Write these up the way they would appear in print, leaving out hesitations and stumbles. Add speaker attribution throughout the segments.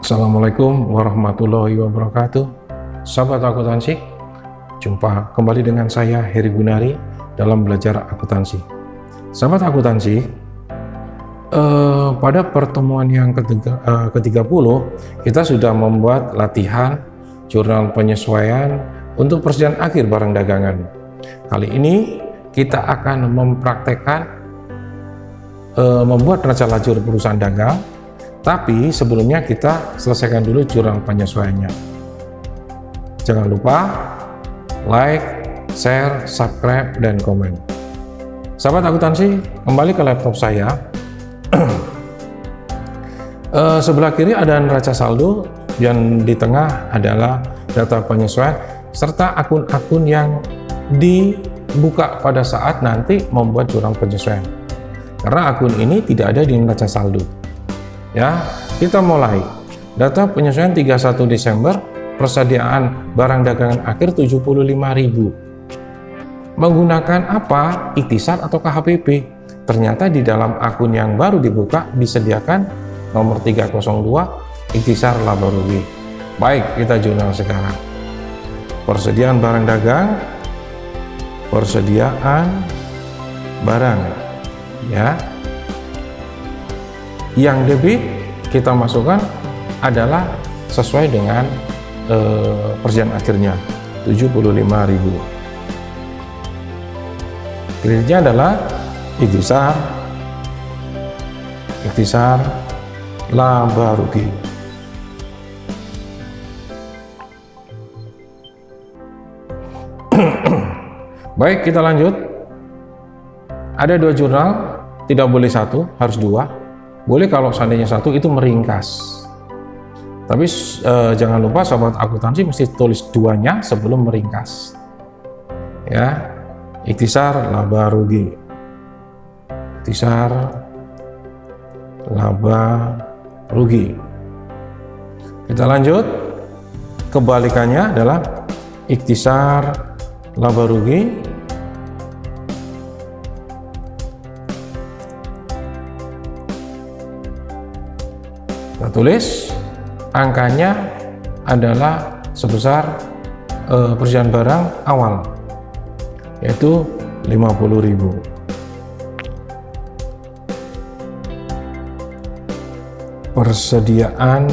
Speaker 1: Assalamualaikum warahmatullahi wabarakatuh. Sahabat akuntansi, jumpa kembali dengan saya Heri Gunari dalam belajar akuntansi. Sahabat akuntansi, pada pertemuan yang ke-30 kita sudah membuat latihan jurnal penyesuaian untuk persediaan akhir barang dagangan. Kali ini kita akan mempraktekkan membuat neraca lajur perusahaan dagang. Tapi sebelumnya kita selesaikan dulu jurnal penyesuaiannya. Jangan lupa like, share, subscribe, dan komen. Sahabat akuntansi, kembali ke laptop saya. Sebelah kiri ada neraca saldo dan di tengah adalah data penyesuaian serta akun-akun yang dibuka pada saat nanti membuat jurnal penyesuaian. Karena akun ini tidak ada di neraca saldo. Ya, kita mulai. Data penyesuaian 31 Desember, persediaan barang dagangan akhir 75.000. Menggunakan apa? Ikhtisar atau KHPP. Ternyata di dalam akun yang baru dibuka disediakan nomor 302 ikhtisar laba rugi. Baik, kita jurnal sekarang. Persediaan barang dagang, persediaan barang, ya. Yang debit kita masukkan adalah sesuai dengan persediaan akhirnya 75.000. Kreditnya adalah ikhtisar laba rugi. Baik, kita lanjut. Ada dua jurnal, tidak boleh satu, harus dua. Boleh kalau seandainya satu itu meringkas. Tapi jangan lupa sahabat akuntansi mesti tulis duanya sebelum meringkas. Ya, ikhtisar laba rugi. Ikhtisar laba rugi. Kita lanjut. Kebalikannya adalah ikhtisar laba rugi kita tulis angkanya adalah sebesar persediaan barang awal, yaitu 50.000. Persediaan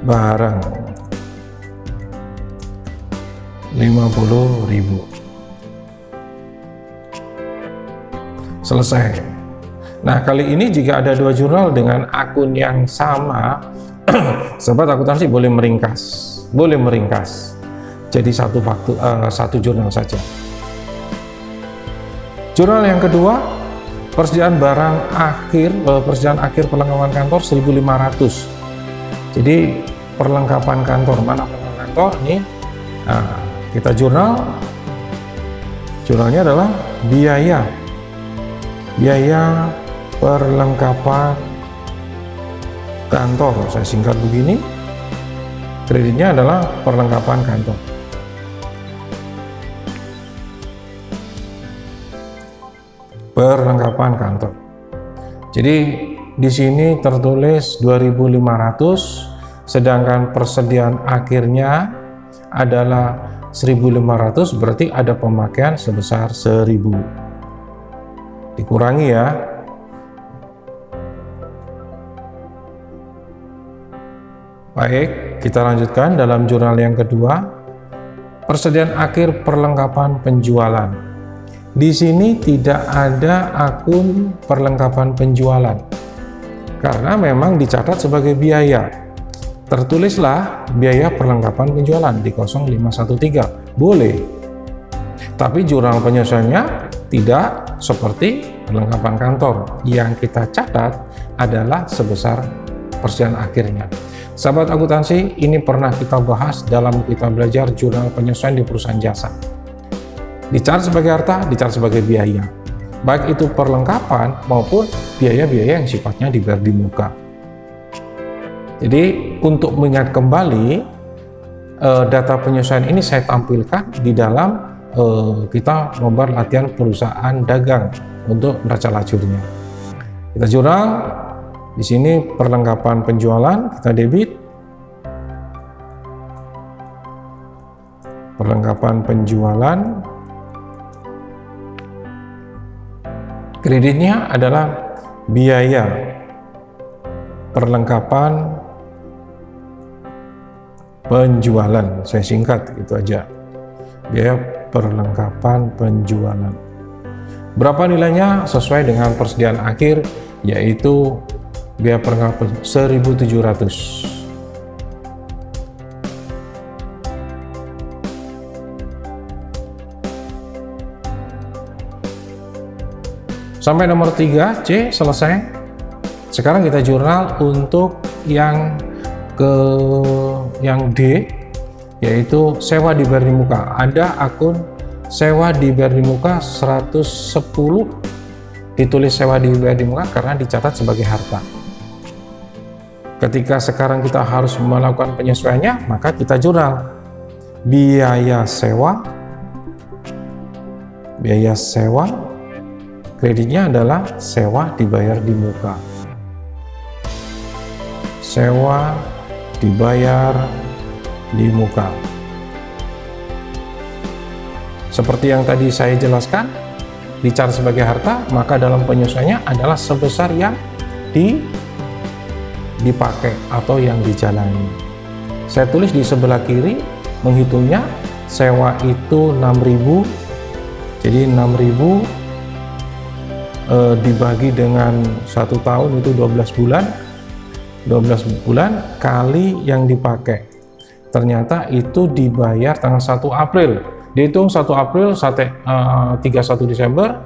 Speaker 1: barang 50.000. Selesai. Nah, kali ini jika ada dua jurnal dengan akun yang sama, sahabat akuntansi boleh meringkas. Jadi satu jurnal saja. Jurnal yang kedua, persediaan barang akhir, persediaan akhir perlengkapan kantor 1.500. Jadi perlengkapan kantor, mana perlengkapan kantor ini? Nah, kita jurnalnya adalah biaya perlengkapan kantor, saya singkat begini. Kreditnya adalah perlengkapan kantor. Perlengkapan kantor. Jadi di sini tertulis 2.500, sedangkan persediaan akhirnya adalah 1.500, berarti ada pemakaian sebesar 1.000. Dikurangi ya. Baik, kita lanjutkan dalam jurnal yang kedua. Persediaan akhir perlengkapan penjualan. Di sini tidak ada akun perlengkapan penjualan karena memang dicatat sebagai biaya. Tertulislah biaya perlengkapan penjualan di 0513. Boleh. Tapi jurnal penyesuaiannya tidak seperti perlengkapan kantor. Yang kita catat adalah sebesar persediaan akhirnya. Sahabat akuntansi, ini pernah kita bahas dalam kita belajar jurnal penyesuaian di perusahaan jasa. Dicatat sebagai harta, dicatat sebagai biaya. Baik itu perlengkapan maupun biaya-biaya yang sifatnya dibayar di muka. Jadi untuk mengingat kembali data penyesuaian ini saya tampilkan di dalam kita membuat latihan perusahaan dagang untuk neraca lajurnya. Kita jurnal di sini perlengkapan penjualan, kita debit. Perlengkapan penjualan, kreditnya adalah biaya perlengkapan penjualan, saya singkat itu aja, biaya perlengkapan penjualan. Berapa nilainya? Sesuai dengan persediaan akhir, yaitu biaya perlengkapan 1.700. Sampai nomor 3 C selesai. Sekarang kita jurnal untuk yang D, yaitu sewa dibayar di muka. Ada akun sewa dibayar di muka 110, ditulis sewa dibayar di muka karena dicatat sebagai harta. Ketika sekarang kita harus melakukan penyesuaiannya, maka kita jurnal biaya sewa, kreditnya adalah sewa dibayar di muka. Sewa dibayar di muka. Seperti yang tadi saya jelaskan, dicatat sebagai harta, maka dalam penyesuaiannya adalah sebesar yang dipakai atau yang dijalani. Saya tulis di sebelah kiri, menghitungnya sewa itu 6.000, jadi 6.000 dibagi dengan 1 tahun itu 12 bulan. 12 bulan kali yang dipakai, ternyata itu dibayar tanggal 1 April. Dihitung 1 April sampai 31 Desember.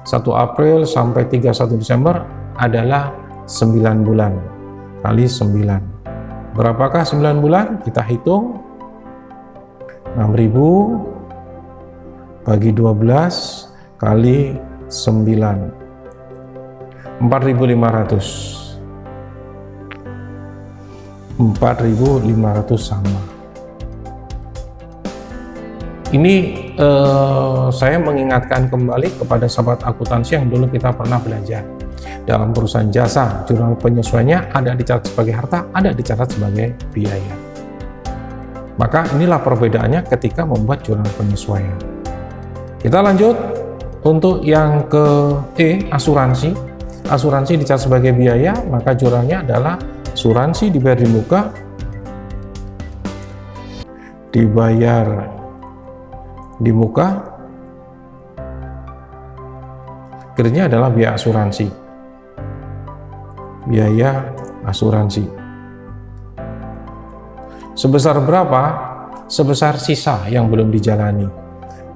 Speaker 1: 1 April sampai 31 Desember adalah 9 bulan kali 9. Berapakah 9 bulan? Kita hitung 6.000 bagi 12 kali 9, 4.500. 4.500 sama. Ini saya mengingatkan kembali kepada sahabat akuntansi yang dulu kita pernah belajar. Dalam perusahaan jasa, jurnal penyesuaiannya ada dicatat sebagai harta, ada dicatat sebagai biaya. Maka inilah perbedaannya ketika membuat jurnal penyesuaian. Kita lanjut untuk yang ke E, asuransi. Asuransi dicatat sebagai biaya, maka jurnalnya adalah asuransi dibayar di muka, kreditnya adalah biaya asuransi. Sebesar berapa? Sebesar sisa yang belum dijalani.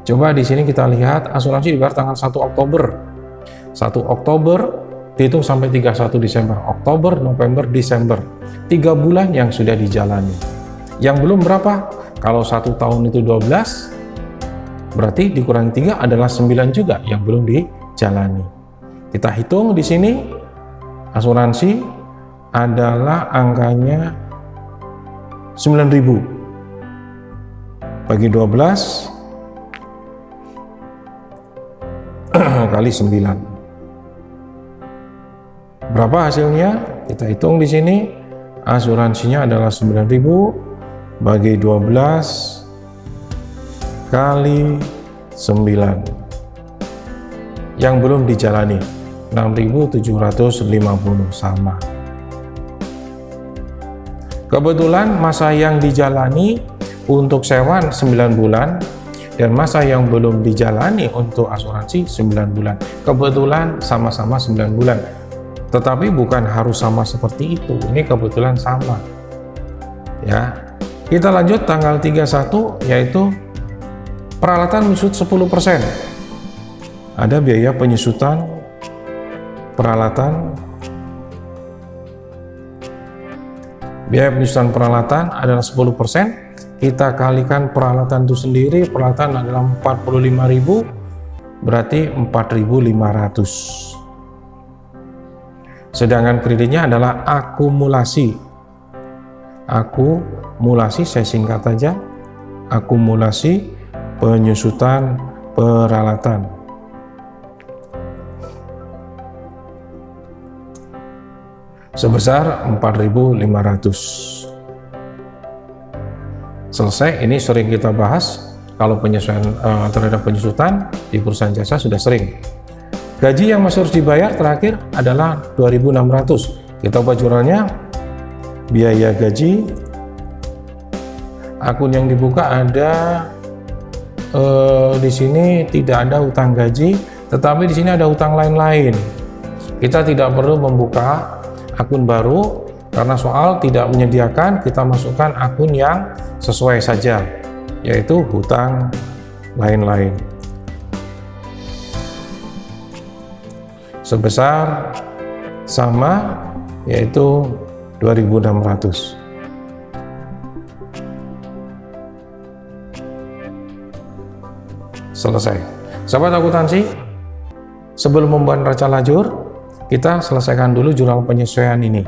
Speaker 1: Coba di sini kita lihat asuransi dibayar tanggal 1 Oktober. 1 Oktober dihitung sampai 31 Desember, Oktober, November, Desember, 3 bulan yang sudah dijalani. Yang belum berapa? Kalau 1 tahun itu 12, berarti dikurangi 3 adalah 9 juga yang belum dijalani. Kita hitung di sini, asuransi adalah angkanya 9.000 bagi 12 kali 9. Berapa hasilnya? Kita hitung di sini. Asuransinya adalah 9.000 bagi 12 kali 9. Yang belum dijalani 6.750 sama. Kebetulan masa yang dijalani untuk sewa 9 bulan dan masa yang belum dijalani untuk asuransi 9 bulan. Kebetulan sama-sama 9 bulan. Tetapi bukan harus sama seperti itu. Ini kebetulan sama. Ya. Kita lanjut tanggal 31, yaitu peralatan menyusut 10%. Ada biaya penyusutan peralatan. Biaya penyusutan peralatan adalah 10%. Kita kalikan peralatan itu sendiri, peralatan adalah 45.000, berarti 4.500. Sedangkan kreditnya adalah akumulasi. Akumulasi, saya singkat aja. Akumulasi penyusutan peralatan. Sebesar 4.500. Selesai. Ini sering kita bahas kalau penyesuaian terhadap penyusutan di perusahaan jasa sudah sering. Gaji yang masih harus dibayar terakhir adalah 2.600. Kita ubah jurnalnya, biaya gaji, akun yang dibuka ada di sini tidak ada utang gaji, tetapi di sini ada utang lain-lain. Kita tidak perlu membuka akun baru karena soal tidak menyediakan, kita masukkan akun yang sesuai saja, yaitu hutang lain-lain. Sebesar sama, yaitu 2.600. Selesai. Sahabat akuntansi, sebelum membuat neraca lajur, kita selesaikan dulu jurnal penyesuaian ini.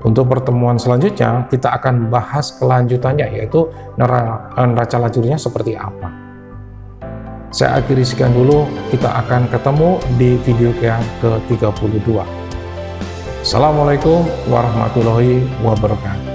Speaker 1: Untuk pertemuan selanjutnya, kita akan bahas kelanjutannya, yaitu neraca lajurnya seperti apa. Saya akhiri sekian dulu, kita akan ketemu di video yang ke-32. Assalamualaikum warahmatullahi wabarakatuh.